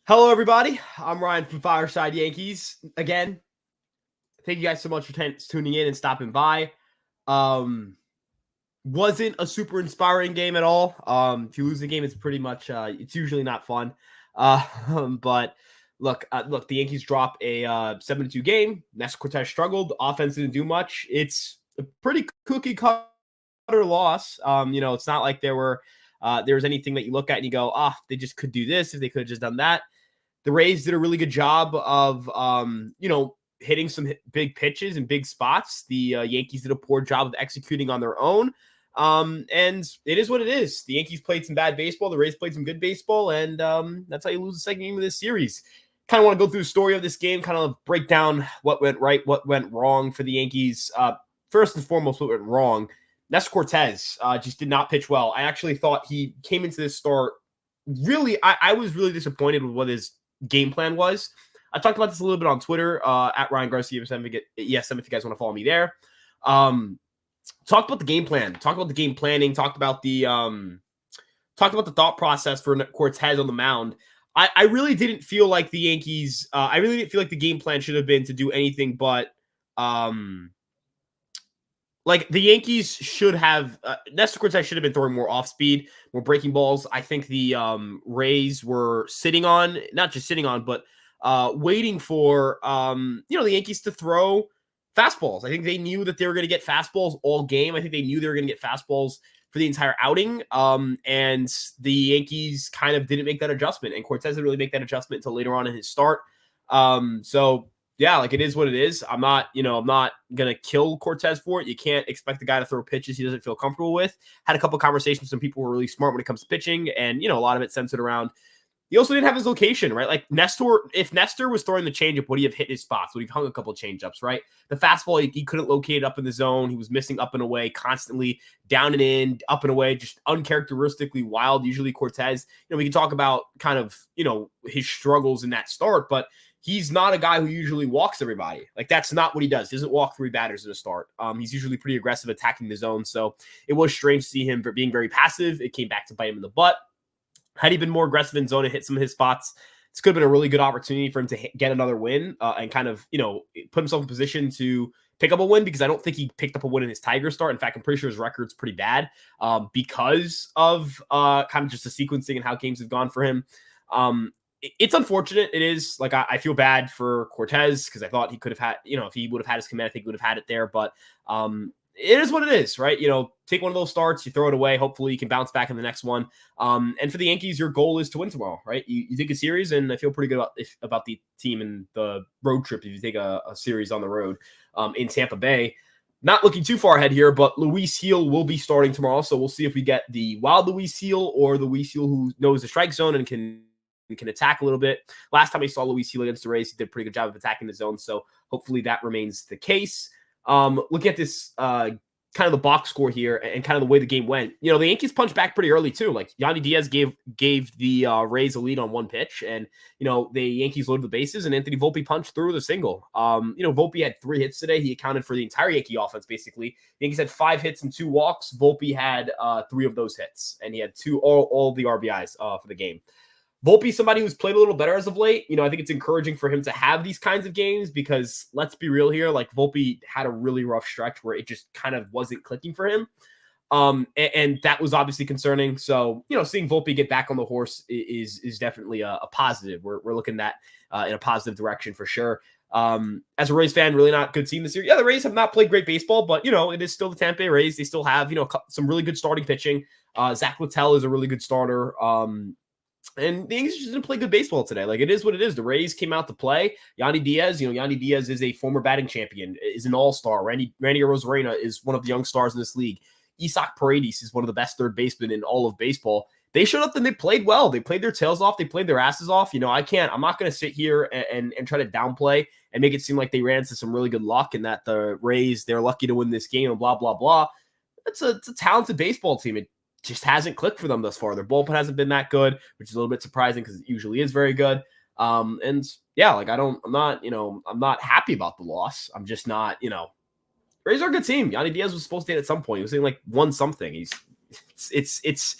Hello, everybody. I'm Ryan from Fireside Yankees. Again, thank you guys so much for tuning in and stopping by. Wasn't a super inspiring game at all. If you lose the game, it's pretty much it's usually not fun. But look, the Yankees drop a 7-2 game. Nestor Cortez struggled. Offense didn't do much. It's a pretty cookie cutter loss. It's not like there was anything that you look at and you go, they just could do this if they could have just done that. The Rays did a really good job of, hitting some big pitches and big spots. The Yankees did a poor job of executing on their own. And it is what it is. The Yankees played some bad baseball. The Rays played some good baseball. And that's how you lose the second game of this series. Kind of want to go through the story of this game, kind of break down what went right, what went wrong for the Yankees. First and foremost, what went wrong. Nestor Cortez just did not pitch well. I actually thought he came into this start really, I was really disappointed with what his game plan was. I talked about this a little bit on Twitter at Ryan Garcia ESM if you guys want to follow me there. Talk about the game plan. Talk about the game planning. Talk about the thought process for Cortez on the mound. I really didn't feel like the Yankees. I really didn't feel like the game plan should have been to do anything but like the Yankees should have. Nestor Cortez should have been throwing more off speed, more breaking balls. I think the Rays were not just sitting on, but waiting for the Yankees to throw fastballs. I think they knew that they were going to get fastballs all game. I think they knew they were going to get fastballs for the entire outing. And the Yankees kind of didn't make that adjustment, and Cortez didn't really make that adjustment until later on in his start. So yeah, like it is what it is. I'm not gonna kill Cortez for it. You can't expect the guy to throw pitches he doesn't feel comfortable with. Had a couple conversations with some people who were really smart when it comes to pitching, and a lot of it centered around. He also didn't have his location, right? Like if Nestor was throwing the changeup, would he have hit his spots? Would he have hung a couple of changeups, right? The fastball, he couldn't locate it up in the zone. He was missing up and away constantly, down and in, up and away, just uncharacteristically wild. Usually Cortez, we can talk about kind of, his struggles in that start, but he's not a guy who usually walks everybody. Like that's not what he does. He doesn't walk three batters in a start. He's usually pretty aggressive attacking the zone. So it was strange to see him being very passive. It came back to bite him in the butt. Had he been more aggressive in zone and hit some of his spots, this could have been a really good opportunity for him to get another win and kind of, put himself in position to pick up a win, because I don't think he picked up a win in his Tiger start. In fact, I'm pretty sure his record's pretty bad because of kind of just the sequencing and how games have gone for him. It's unfortunate. It is like I feel bad for Cortez because I thought he could have had, if he would have had his command, I think he would have had it there. But it is what it is, right? Take one of those starts, you throw it away. Hopefully you can bounce back in the next one. And for the Yankees, your goal is to win tomorrow, right? You take a series, and I feel pretty good about the team and the road trip if you take a series on the road in Tampa Bay. Not looking too far ahead here, but Luis Gil will be starting tomorrow. So we'll see if we get the wild Luis Gil or the Luis Gil who knows the strike zone and can attack a little bit. Last time we saw Luis Gil against the Rays, he did a pretty good job of attacking the zone. So hopefully that remains the case. Looking at this kind of the box score here and kind of the way the game went, the Yankees punched back pretty early too. Like Yandy Diaz gave the Rays a lead on one pitch, and the Yankees loaded the bases, and Anthony Volpe punched through with a single. Volpe had 3 hits today. He accounted for the entire Yankee offense basically. The Yankees had 5 hits and 2 walks. Volpe had 3 of those hits, and he had all the RBIs for the game. Volpe, somebody who's played a little better as of late. I think it's encouraging for him to have these kinds of games because let's be real here. Like Volpe had a really rough stretch where it just kind of wasn't clicking for him. And that was obviously concerning. So, seeing Volpe get back on the horse is definitely a positive. We're looking at in a positive direction for sure. As a Rays fan, really not good team this year. Yeah, the Rays have not played great baseball, but, it is still the Tampa Bay Rays. They still have, some really good starting pitching. Zach Littell is a really good starter. And the Yankees just didn't play good baseball today. Like, it is what it is. The Rays came out to play. Yandy Diaz, Yandy Diaz is a former batting champion, is an all-star. Randy Arozarena is one of the young stars in this league. Isaac Paredes is one of the best third basemen in all of baseball. They showed up and they played well. They played their tails off. They played their asses off. I'm not going to sit here and try to downplay and make it seem like they ran into some really good luck and that the Rays, they're lucky to win this game and blah, blah, blah. It's a talented baseball team. It just hasn't clicked for them thus far. Their bullpen hasn't been that good, which is a little bit surprising because it usually is very good. And yeah, like I'm not happy about the loss. I'm just not, Rays are a good team. Yandy Diaz was supposed to hit at some point. He was saying like won something. It's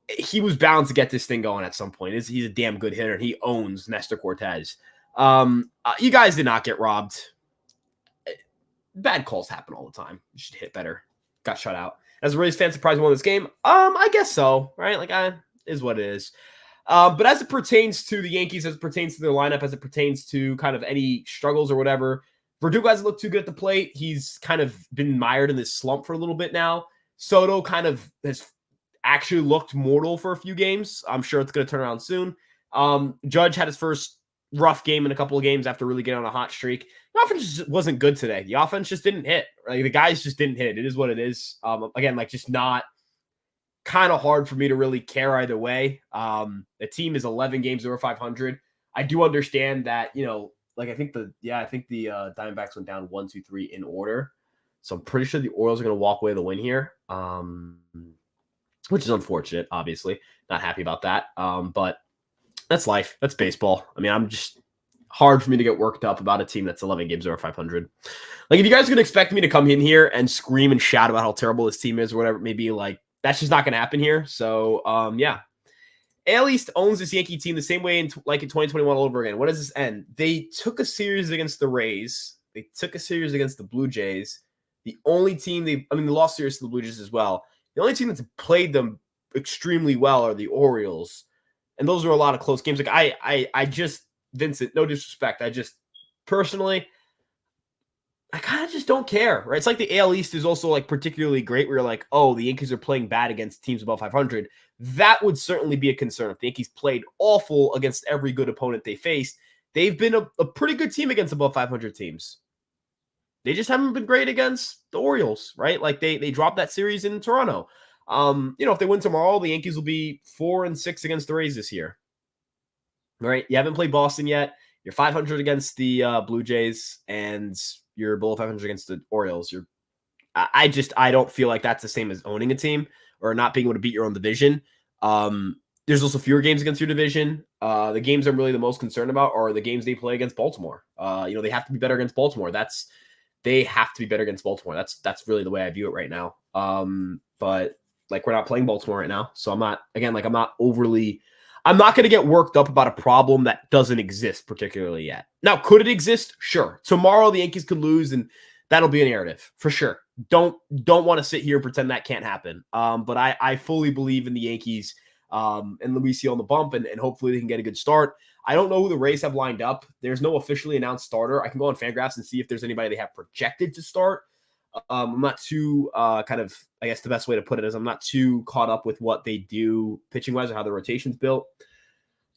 he was bound to get this thing going at some point. He's a damn good hitter, and he owns Nestor Cortez. You guys did not get robbed. Bad calls happen all the time. You should hit better. Got shut out. As a Rays fan, surprised won this game. I guess so, right? Like, is what it is. But as it pertains to the Yankees, as it pertains to their lineup, as it pertains to kind of any struggles or whatever, Verdugo hasn't looked too good at the plate. He's kind of been mired in this slump for a little bit now. Soto kind of has actually looked mortal for a few games. I'm sure it's going to turn around soon. Judge had his first rough game in a couple of games after really getting on a hot streak. The offense just wasn't good today. The offense just didn't hit. Like, the guys just didn't hit. It is what it is. Again, like, just not kind of hard for me to really care either way. The team is 11 games over 500. I do understand that, like, I think the Diamondbacks went down 1, 2, 3 in order. So I'm pretty sure the Orioles are going to walk away with the win here, which is unfortunate, obviously. Not happy about that. But that's life. That's baseball. I mean, I'm just hard for me to get worked up about a team that's 11 games over 500. Like, if you guys are going to expect me to come in here and scream and shout about how terrible this team is or whatever it may be, like, that's just not going to happen here. So, yeah. AL East owns this Yankee team the same way like in 2021 all over again. What does this end? They took a series against the Rays. They took a series against the Blue Jays. The only team they lost series to the Blue Jays as well. The only team that's played them extremely well are the Orioles. And those are a lot of close games. Like, I just, Vincent, no disrespect. I just, personally, I kind of just don't care, right? It's like the AL East is also, like, particularly great where you're like, oh, the Yankees are playing bad against teams above 500. That would certainly be a concern. If the Yankees played awful against every good opponent they faced, they've been a pretty good team against above 500 teams. They just haven't been great against the Orioles, right? Like, they dropped that series in Toronto. If they win tomorrow, the Yankees will be 4-6 against the Rays this year. Right? You haven't played Boston yet. You're 500 against the Blue Jays, and you're below 500 against the Orioles. I don't feel like that's the same as owning a team or not being able to beat your own division. There's also fewer games against your division. The games I'm really the most concerned about are the games they play against Baltimore. They have to be better against Baltimore. They have to be better against Baltimore. That's really the way I view it right now. But like, we're not playing Baltimore right now. So I'm not going to get worked up about a problem that doesn't exist particularly yet. Now, could it exist? Sure. Tomorrow the Yankees could lose, and that'll be a narrative for sure. Don't want to sit here and pretend that can't happen. But I fully believe in the Yankees and Luisio on the bump, and hopefully they can get a good start. I don't know who the Rays have lined up. There's no officially announced starter. I can go on Fangraphs and see if there's anybody they have projected to start. I'm not too I guess the best way to put it is I'm not too caught up with what they do pitching-wise or how the rotation's built.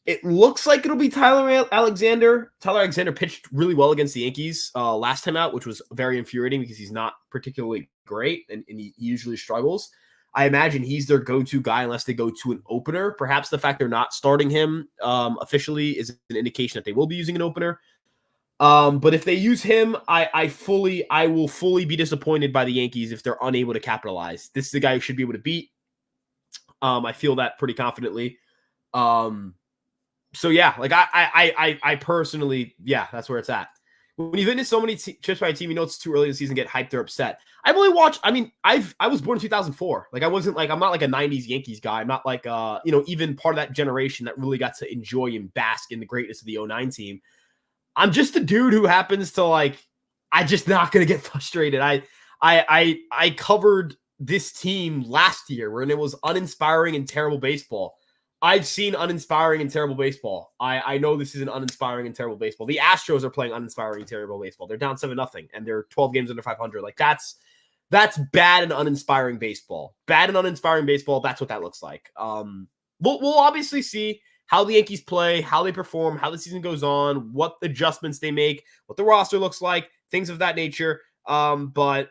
It looks like it'll be Tyler Alexander. Tyler Alexander pitched really well against the Yankees last time out, which was very infuriating because he's not particularly great and he usually struggles. I imagine he's their go-to guy unless they go to an opener. Perhaps the fact they're not starting him officially is an indication that they will be using an opener. But if they use him, I will fully be disappointed by the Yankees if they're unable to capitalize. This is the guy who should be able to beat. I feel that pretty confidently. So yeah, like I personally, yeah, that's where it's at. When you've been to so many trips by a team, it's too early in the season to get hyped or upset. I've only watched, I was born in 2004. Like, I'm not like a 90s Yankees guy. I'm not like, even part of that generation that really got to enjoy and bask in the greatness of the 09 team. I'm just a dude who happens to I'm just not going to get frustrated. I covered this team last year when it was uninspiring and terrible baseball. I've seen uninspiring and terrible baseball. I know this is an uninspiring and terrible baseball. The Astros are playing uninspiring and terrible baseball. They're down 7-0 and they're 12 games under 500. Like, that's bad and uninspiring baseball. Bad and uninspiring baseball. That's what that looks like. We'll obviously see how the Yankees play, how they perform, how the season goes on, what adjustments they make, what the roster looks like, things of that nature. But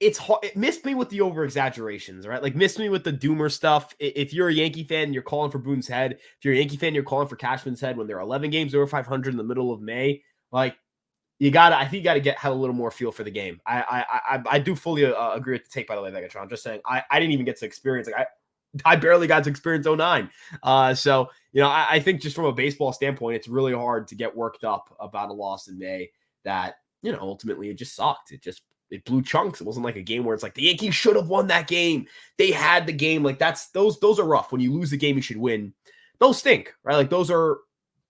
it's hard. It missed me with the over exaggerations, right? Like, missed me with the doomer stuff. If you're a Yankee fan and you're calling for Boone's head, if you're a Yankee fan, you're calling for Cashman's head when they're 11 games over 500 in the middle of May, like, I think you got to have a little more feel for the game. I do fully agree with the take, by the way, Megatron. I'm just saying, I didn't even get to experience, I barely got to experience 09. So, I think just from a baseball standpoint, it's really hard to get worked up about a loss in May that, ultimately it just sucked. it blew chunks. It wasn't like a game where it's like the Yankees should have won that game. They had the game. Like those are rough. When you lose the game you should win, those stink, right? Like those are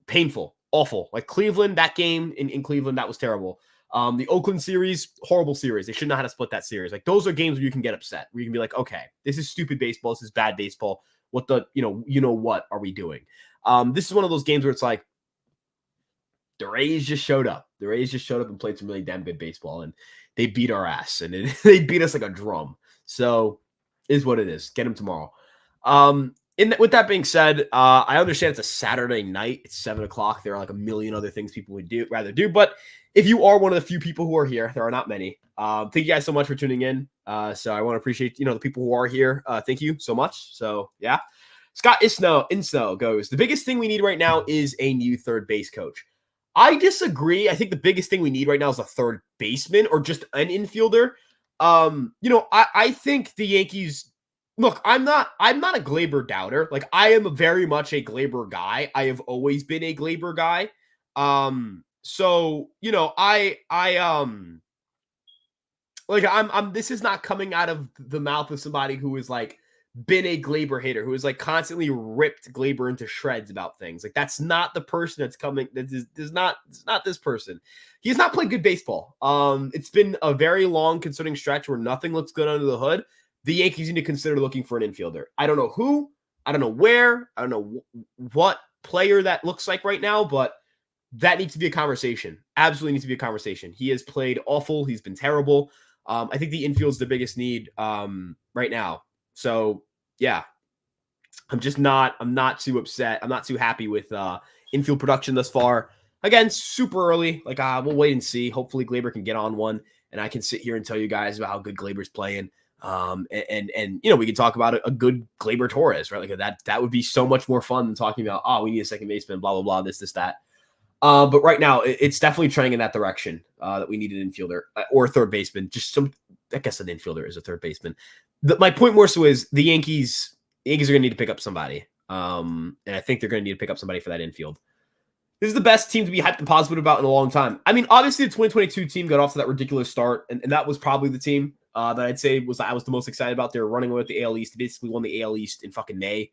painful, awful. Like Cleveland, that game in Cleveland, that was terrible. The Oakland series, horrible series. They should know how to split that series. Like those are games where you can get upset, where you can be like, okay, this is stupid baseball. This is bad baseball. What the, what are we doing? This is one of those games where it's like, the Rays just showed up. The Rays just showed up and played some really damn good baseball, and they beat our ass, and they beat us like a drum. So, is what it is. Get them tomorrow. With that being said, I understand it's a Saturday night. It's 7 o'clock. There are like a million other things people would rather do. But if you are one of the few people who are here, there are not many. Thank you guys so much for tuning in. So I want to appreciate the people who are here. Thank you so much. So yeah, Scott Insno goes. The biggest thing we need right now is a new third base coach. I disagree. I think the biggest thing we need right now is a third baseman or just an infielder. I think the Yankees. Look, I'm not a Glaber doubter. Like I am very much a Glaber guy. I have always been a Glaber guy. So I'm this is not coming out of the mouth of somebody who is like been a Glaber hater, who has like constantly ripped Glaber into shreds about things. Like that's not the person that's coming. It's not this person. He has not played good baseball. It's been a very long concerning stretch where nothing looks good under the hood. The Yankees need to consider looking for an infielder. I don't know who, I don't know where, I don't know what player that looks like right now, but that needs to be a conversation. Absolutely needs to be a conversation. He has played awful. He's been terrible. I think the infield's the biggest need right now. So yeah, I'm not too upset. I'm not too happy with infield production thus far. Again, super early. Like we'll wait and see. Hopefully Glaber can get on one and I can sit here and tell you guys about how good Glaber's playing. And we can talk about a good Glaber Torres, right? Like that would be so much more fun than talking about, we need a second baseman, blah, blah, blah, this, that. But right now it's definitely trending in that direction that we need an infielder or a third baseman. I guess an infielder is a third baseman. My point more so is the Yankees are going to need to pick up somebody. And I think they're going to need to pick up somebody for that infield. This is the best team to be hyped and positive about in a long time. I mean, obviously the 2022 team got off to that ridiculous start, and that was probably the team that I'd say I was the most excited about. They were running away with the AL East. They basically won the AL East in fucking May.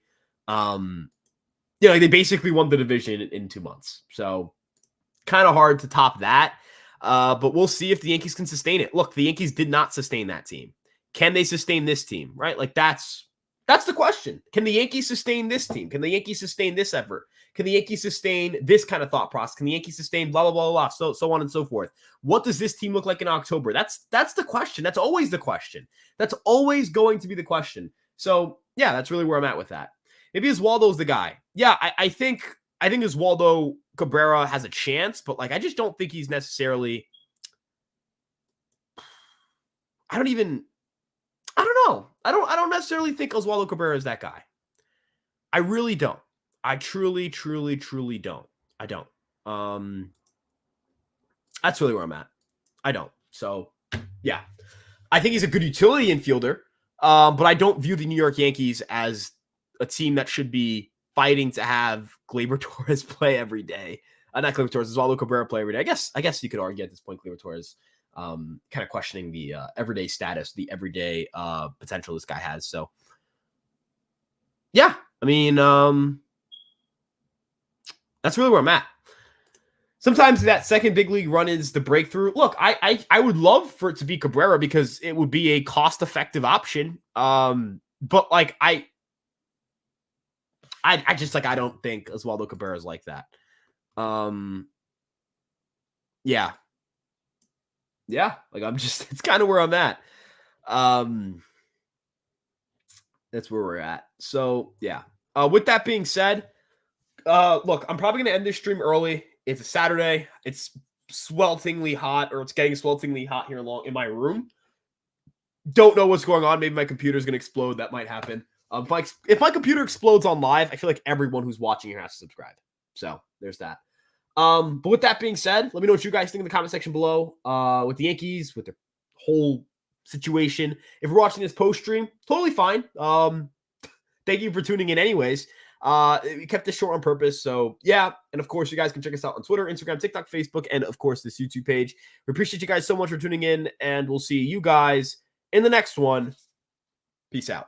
They basically won the division in 2 months. So kind of hard to top that. But we'll see if the Yankees can sustain it. Look, the Yankees did not sustain that team. Can they sustain this team? Right? Like that's the question. Can the Yankees sustain this team? Can the Yankees sustain this effort? Can the Yankees sustain this kind of thought process? Can the Yankees sustain blah, blah, blah, blah, so on and so forth? What does this team look like in October? That's the question. That's always the question. That's always going to be the question. So, yeah, that's really where I'm at with that. Maybe Oswaldo's the guy. Yeah, I think Oswaldo Cabrera has a chance, but like I just don't think he's necessarily I don't know. I don't necessarily think Oswaldo Cabrera is that guy. I really don't. I truly don't. I don't. That's really where I'm at. I don't. So, yeah. I think he's a good utility infielder, but I don't view the New York Yankees as a team that should be fighting to have Glaber Torres play every day. Not Glaber Torres, Oswaldo Cabrera play every day. I guess you could argue at this point Glaber Torres kind of questioning the everyday status, the everyday potential this guy has. So, yeah. I mean, that's really where I'm at. Sometimes that second big league run is the breakthrough. Look, I would love for it to be Cabrera because it would be a cost-effective option. But like I just like I don't think Oswaldo Cabrera is like that. Yeah. Yeah, like it's kind of where I'm at. That's where we're at. So, yeah. With that being said, look, I'm probably going to end this stream early. It's a Saturday. It's swelteringly hot, or it's getting swelteringly hot here in my room. Don't know what's going on. Maybe my computer's going to explode. That might happen. If my computer explodes on live, I feel like everyone who's watching here has to subscribe. So, there's that. But with that being said, let me know what you guys think in the comment section below with the Yankees, with their whole situation. If you're watching this post stream, totally fine. Thank you for tuning in anyways. We kept this short on purpose. So yeah. And of course, you guys can check us out on Twitter, Instagram, TikTok, Facebook, and of course, this YouTube page. We appreciate you guys so much for tuning in, and we'll see you guys in the next one. Peace out.